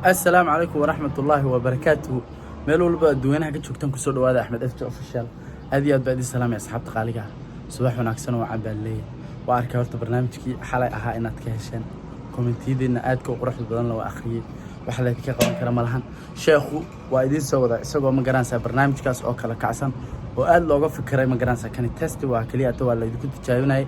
السلام عليكم ورحمة الله وبركاته. ميلو لبا دوينها كجوجتان كسو دواada أحمد FJ official. aad iyo aad baad salaam ya asxaabta qaaliga. Subax wanaagsan oo caaban leey. Waa arkay horta barnaamijkii xalay ahaa inaad ka hesheen. Commentiyadiina aad ka qurux badan loo akhriyay. Waxa la ka qaban kara malahan. Sheekhu waa idin soo wada isagoo ma garanaysa barnaamijkaas oo kala kacsan oo aad looga fikiray ma garanaysa kan test waa kaliya waa la idinku tijaabinay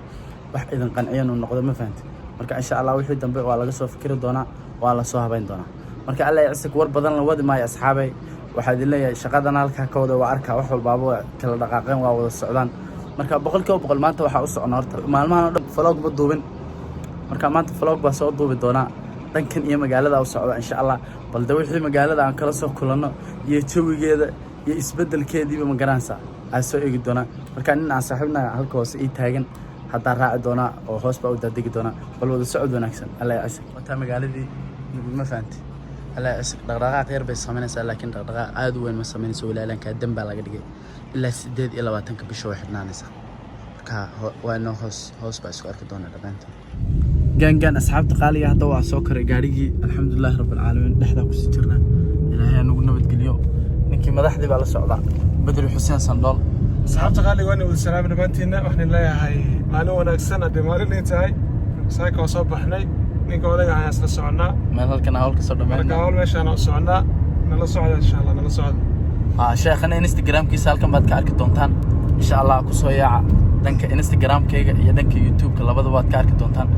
wax idin qanciyan oo noqdo ma fahanti. Marka insha Allah wixii dambe waa laga soo fikiri doonaa waa la soo habayn doonaa. marka alla isag war badan la wadi maayo asxaabay waxa idin leeyahay shaqadan halka ka wada waa arka wax walba kala dhaqaaqeen waa wada socdaan marka boqolkiiba maanta waxa u socon horta maalmahan dhan vlog ba duubin marka maanta vlog ba soo duubi doona dhankan iyo magaalada u socda insha Allah balda wixii magaalada aan kala soo kulano iyo jawigeeda iyo isbedelkeediiba ma garanaysa ay soo eegi doona marka nin aan saaxiibna halka hoose ii taagan hadda raaci doona oo hoos ba u dadigi doona bal wada socod wanaagsan alla ya isag wata magaaladii ma fahanti alla isag dhaqdhaqaaq yar bay sameynaysaa laakiin dhaqdhaqaaq aad u weyn ma sameynayso walaalanka dambaa laga dhigay ilaa 28 bisha way xidhnaanaysa marka waa noo hoos baa isku arki doona dhamaanteen gaan asxaabta qaaliga hadda waa soo karay gaarigii alxamdulillah rabbil caalamiin dhexda ku sii jirnaa ilaahay nagu nabad geliyo ninkii madaxdii baa la socdaa Badri Xuseen Sandool asxaabta qaaliga waa wada salaam dhamaanteena waxaan leeyahay maalin wanaagsan hadii maalin ay tahay saaka soo baxnay ninka odaga ayaa isla soconaa meel halkan hawlka soo dhameeyay marka hawl meeshaan oo soconaa nala socda insha Allah nala socda sheekhana Instagram-kiisa halkan baad ka arki doontaan insha Allah ku soo yaaca danka Instagram-kayga iyo danka YouTube-ka labadaba waad ka arki doontaan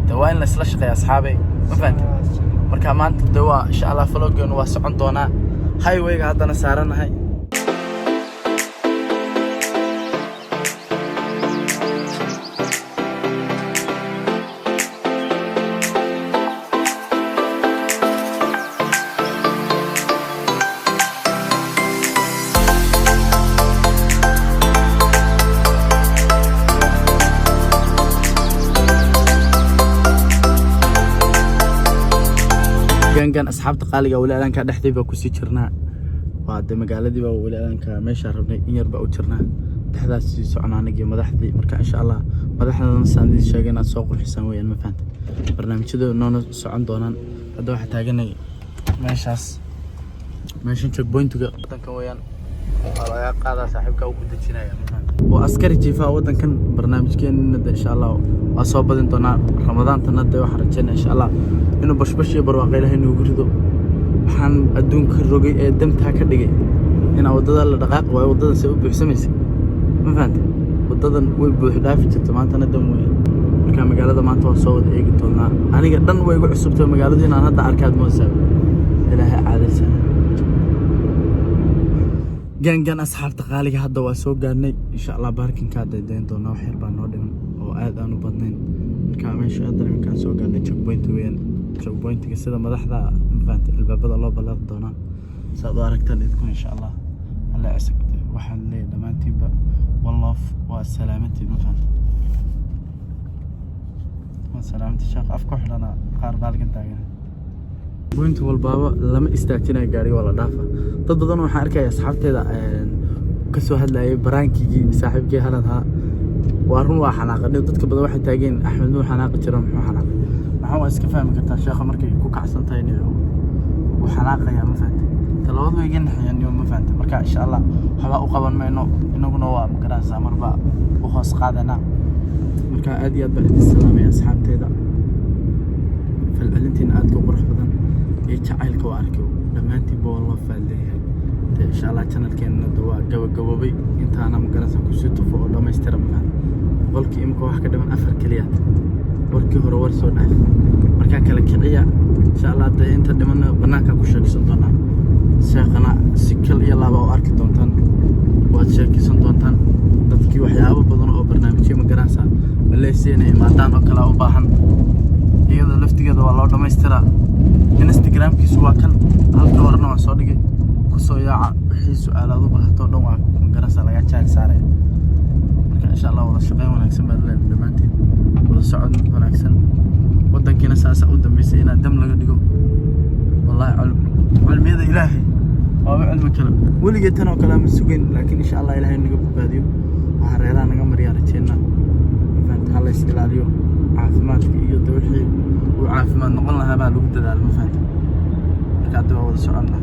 dawaa in la isla shaqeeyo asxaabay ma fahanti marka maanta dawaa insha Allah vlog-geenu waa socon doonaa highway-ga haddana saaranahay كان أصحاب تقالي أو لا كان دحدي بكوسي شرنا وعد مقالدي ولا كان ماشي ربنا يربع وشرنا دحدا سعنا نجي مدحدي مركا إن شاء الله مدحنا نساندي شاقنا سوق الحسنوية ما فهمت برنامج كده إنه سعن دونا هذا واحد تاجني ماشي نشوف بوينتو كويان على قاعدة صاحبك أو بدك شنايا وعسكري جيفا ودن كان برنامج كان ندى إن شاء الله وأصوب بدنا رمضان تندى وحرجنا إن شاء الله إنه بش يبروا له إنه يقولوا حن أدون كروجي دم تاكر دقي هنا وضد الدقائق ووضد سبب بحسميسي ما فهمت وضد وبحدافي تمان تندى مويه كان مقالة ما توصل إيه قلتنا أنا قدرنا ويقول عصبت المقالة دي أنا هذا أركاد موسى إلها عادة سنة جان أصحاب تقالي هذا وسوق قالني إن شاء الله باركن كاد دين دونا وحير بانودين وآذانو بدنين كمان شو أدري من كان سوق قالني تشوك بوينت كسيدا مدحدا مفانت الباب الله بلغ دونا سأدارك تاني تكون إن شاء الله هلا عسك وحن لي دمانتي والله والسلامتي مفانت والسلامتي شاق أفكح لنا قار بالك انتاقين بوينت والبابا لما استاجنا جاري ولا دافع تضدنا وحركة أصحابتي ذا كسو هلا برانكي صاحبك هذا وارون وحناقة ضدك بدو واحد تاجين أحمد نور حناقة جرام حناقة محمد اسكفاه مكتر شيخ مركي كوك عسن تاني وحناقة يا مفانت تلوض ويجين يعني يوم مفانت مركا إن شاء الله حبا أقبل ما إنه نوا مكراس أمر بقى وخاص قادنا مركا أديات بلد السلام يا أصحابتي ذا فالألنتين أدكو قرح بدن يجعلك واركو لما انتي والله فاللي ان شاء الله channel كان دوا جوابي انت انا مقرصه كسيتو فوق لما يسترم قولكي امكو wax ka dhiman afar kaliyaad warkii hore war soo dhaaf marka kala kiciya insha Allah inta dhiman banaanka ku sheegsan doona sheekana sikal iyo laba oo arki doontaan waad sheekaysan doontaan dadkii waxyaabo badan oo barnaamijyo ma garanaysa maleesiyeen maadaan oo kala u baahan iyada laftigeeda waa loo dhameystiraa Instagram-kiisu waa kan halka horena waan soo dhigay ku soo yaaca wixii su'aalaad u baahato dhan waa garanaysa laga jaal saaray marka insha Allah wada shaqeyn wanaagsan baad leedahay dhamaantiin wada socod wanaagsan wadankiina saasa u dambeysay in dam laga dhigo wallahi cilmiyada ilaahay waa cilmi kale waligeed tan oo kale ma sugan laakiin insha Allah ilaahay naga badbaadiyo waxa reeraha naga mariyaa rajeena fanta hal istilaaliyo caafimaadka iyo wixii وعافماد نقول لها بقى لو بدال ما فهمت marka hadda waa wada soconnaa.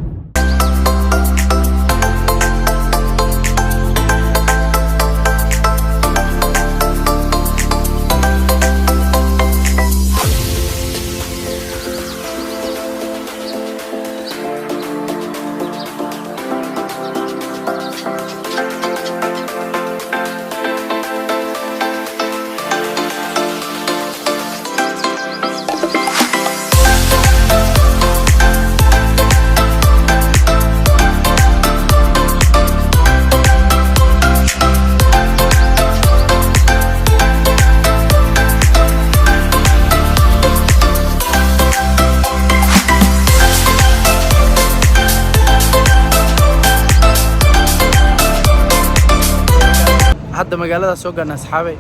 hadda magaalada soo gaarna asxaabay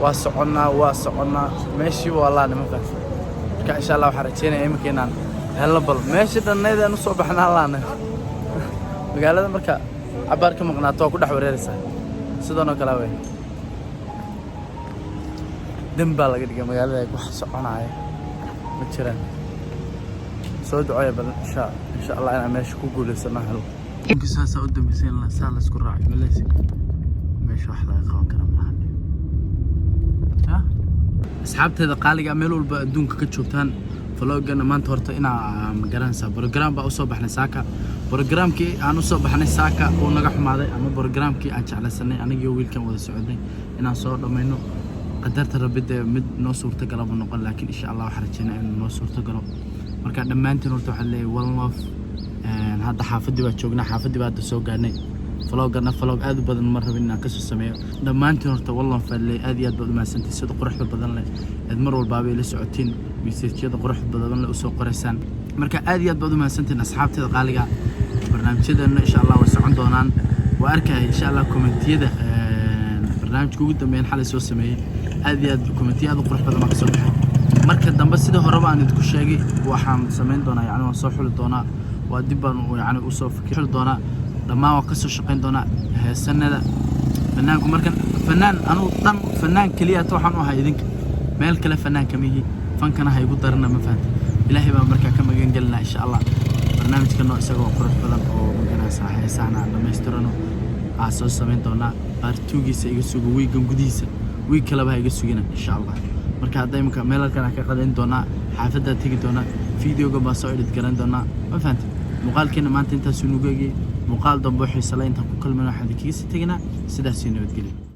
waa soconnaa meeshii walaa nimanka marka insha Allah waxaan rajeynayaa imika inaan helno bal meeshii dhanneed aan u soo baxnaa laana magaalada marka cabaar ka maqnaato waa ku dhex wareeraysaa sidoo kale way dambaa laga dhigay magaalada wax soconaya ma jiraan soo ducaya bal insha Allah inaan meesha ku guuleysano helo inkasaasa u dambeysay la saal isku raacay malaysi meesha wax laga qaban karo maahan asxaabteeda qaaliga meel walba adduunka ka joogtaan vlogana maanta horta inaa magaranaysaa program baa u soo baxnay saaka programkii aan u soo baxnay saaka oo naga xumaaday ama programkii aan jeclaysanay aniga wiilkan wada socday inaan soo dhamayno qadarta rabida mid noo suurta galo ma noqon laakiin insha Allah waxaan rajeynayaa in noo suurta galo marka dhamaantiin horta waxa leeyahay one love hadda xaafadii baa joognaa xaafadii baa hadda soo gaarnay vlogana vlog aad u badan ma rabin inaan ka soo sameeyo dhamaantiin horta wallan fadlay aad iyo aad baad u mahadsantahay sida quruxda badan leh aad mar walba ay la socotiin message-yada quruxda badan leh u soo qoraysaan marka aad iyo aad baad u mahadsantahay asxaabteeda qaaliga barnaamijyadeena insha Allah way socon doonaan waa arkay insha Allah commentiyada barnaamijka ugu dambeeyay xalay soo sameeyay aad iyo aad commentiyada qurux badan ma ka soo baxay marka dambe sida horeba aan idinku sheegay waxaan sameyn doonaa yani waan soo xuli doonaa waa dib baan yani u soo fikir doonaa dhammaan waa ka soo shaqeyn doonaa heesanada fanaanku markan fanaan anu tan fanaan kaliya waxaan u ahay idinka meel kale fanaan kama yihi fankana hay ugu darana ma fahanti ilaahay baa markaa ka magan galnaa insha Allah barnaamijkan oo isagoo qurux badan oo maganaysa heesana dhamaystirano aan soo sameyn doonaa bartuugiisa iga sugo weegan gudihiisa week kale baa iga sugina insha Allah marka hadda imka meel kale ka qadan doonaa xaafadda tagi doonaa fiidiyoga baa soo edit garan doonaa ma fahanti muuqaalkeena maanta intaas uu nuugay muuqaal dambe xiiso leh inta ku kulmana waxaan idinkaga sii tagnaa sidaas iyo nabadgelyo.